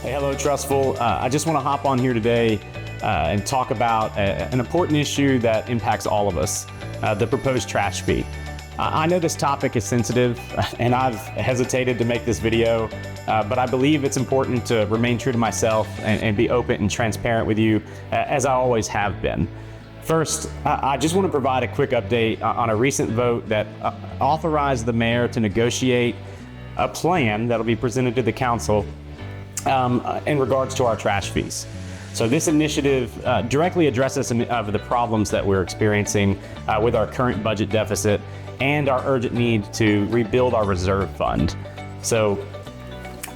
Hey, hello, Trustful. I just want to hop on here today and talk about an important issue that impacts all of us, the proposed trash fee. I know this topic is sensitive and I've hesitated to make this video, but I believe it's important to remain true to myself and be open and transparent with you as I always have been. First, I just want to provide a quick update on a recent vote that authorized the mayor to negotiate a plan that'll be presented to the council in regards to our trash fees. So this initiative directly addresses some of the problems that we're experiencing with our current budget deficit and our urgent need to rebuild our reserve fund. So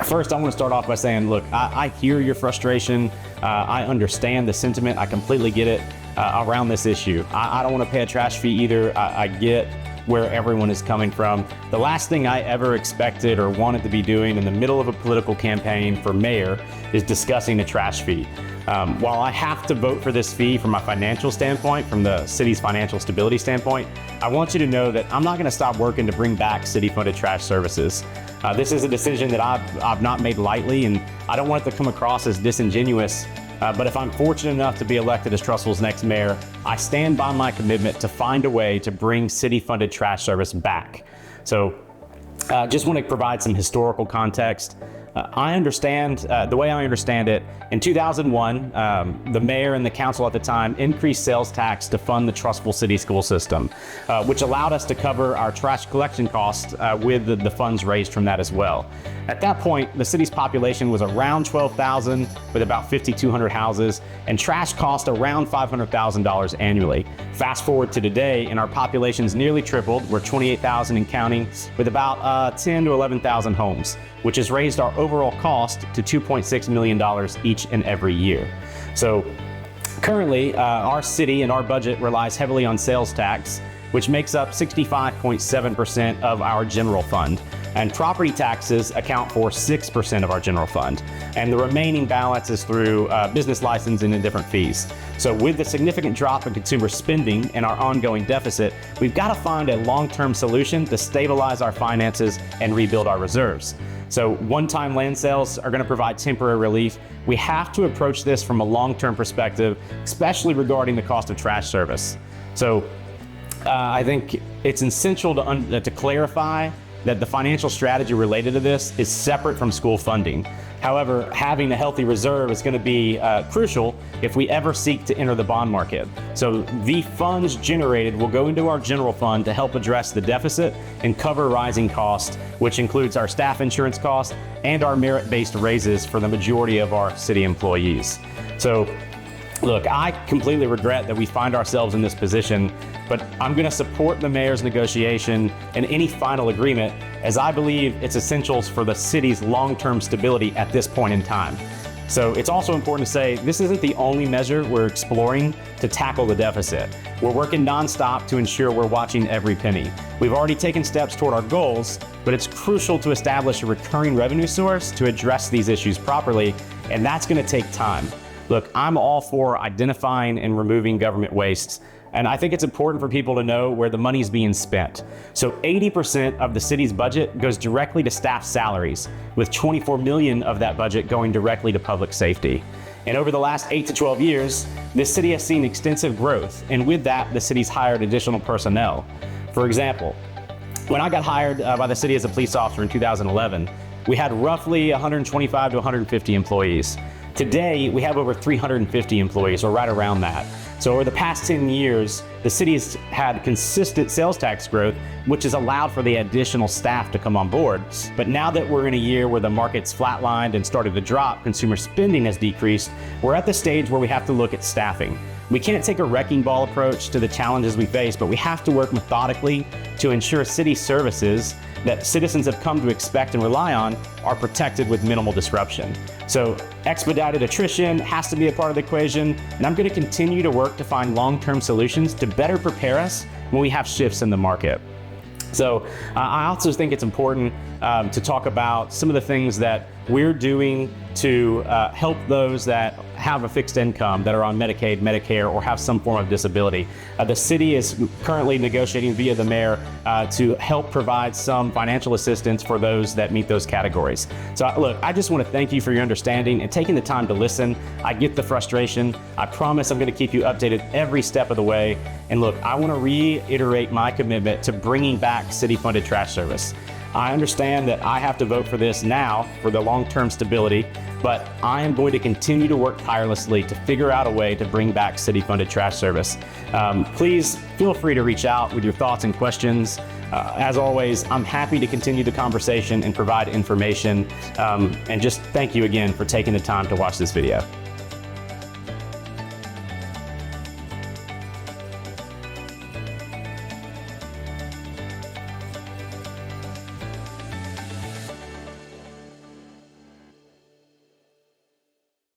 first, I want to start off by saying, look, I hear your frustration. I understand the sentiment. I completely get it around this issue. I don't want to pay a trash fee either. I get where everyone is coming from. The last thing I ever expected or wanted to be doing in the middle of a political campaign for mayor is discussing a trash fee. While I have to vote for this fee from a financial standpoint, from the city's financial stability standpoint, I want you to know that I'm not going to stop working to bring back city-funded trash services. This is a decision that I've not made lightly, and I don't want it to come across as disingenuous. But if I'm fortunate enough to be elected as Trustful's next mayor, I stand by my commitment to find a way to bring city-funded trash service back. So just want to provide some historical context. I understand, the way I understand it, in 2001, the mayor and the council at the time increased sales tax to fund the Trustful City school system, which allowed us to cover our trash collection costs with the funds raised from that as well. At that point, the city's population was around 12,000 with about 5,200 houses, and trash cost around $500,000 annually. Fast forward to today, and our population's nearly tripled. We're 28,000 and counting, with about 10 to 11,000 homes, which has raised our overall cost to $2.6 million each and every year. So currently, our city and our budget relies heavily on sales tax, which makes up 65.7% of our general fund. And property taxes account for 6% of our general fund. And the remaining balance is through business licensing and different fees. So with the significant drop in consumer spending and our ongoing deficit, we've got to find a long-term solution to stabilize our finances and rebuild our reserves. So one-time land sales are going to provide temporary relief. We have to approach this from a long-term perspective, especially regarding the cost of trash service. So I think it's essential to clarify that the financial strategy related to this is separate from school funding. However, having a healthy reserve is going to be crucial if we ever seek to enter the bond market. So the funds generated will go into our general fund to help address the deficit and cover rising costs, which includes our staff insurance costs and our merit-based raises for the majority of our city employees. So look, I completely regret that we find ourselves in this position, but I'm going to support the mayor's negotiation and any final agreement, as I believe it's essentials for the city's long-term stability at this point in time. So it's also important to say this isn't the only measure we're exploring to tackle the deficit. We're working nonstop to ensure we're watching every penny. We've already taken steps toward our goals, but it's crucial to establish a recurring revenue source to address these issues properly, and that's going to take time. Look, I'm all for identifying and removing government wastes, and I think it's important for people to know where the money is being spent. So 80% of the city's budget goes directly to staff salaries, with 24 million of that budget going directly to public safety. And over the last 8 to 12 years, this city has seen extensive growth, and with that, the city's hired additional personnel. For example, when I got hired by the city as a police officer in 2011, we had roughly 125 to 150 employees. Today, we have over 350 employees, or right around that. So over the past 10 years, the city has had consistent sales tax growth, which has allowed for the additional staff to come on board. But now that we're in a year where the market's flatlined and started to drop, consumer spending has decreased, we're at the stage where we have to look at staffing. We can't take a wrecking ball approach to the challenges we face, but we have to work methodically to ensure city services that citizens have come to expect and rely on are protected with minimal disruption. So expedited attrition has to be a part of the equation, and I'm going to continue to work to find long-term solutions to better prepare us when we have shifts in the market. So I also think it's important to talk about some of the things that we're doing to help those that have a fixed income, that are on Medicaid, Medicare, or have some form of disability. The city is currently negotiating via the mayor to help provide some financial assistance for those that meet those categories. So look, I just want to thank you for your understanding and taking the time to listen. I get the frustration. I promise I'm going to keep you updated every step of the way. And look, I want to reiterate my commitment to bringing back city-funded trash service. I understand that I have to vote for this now for the long-term stability, but I am going to continue to work tirelessly to figure out a way to bring back city-funded trash service. Please feel free to reach out with your thoughts and questions. As always, I'm happy to continue the conversation and provide information. And just thank you again for taking the time to watch this video.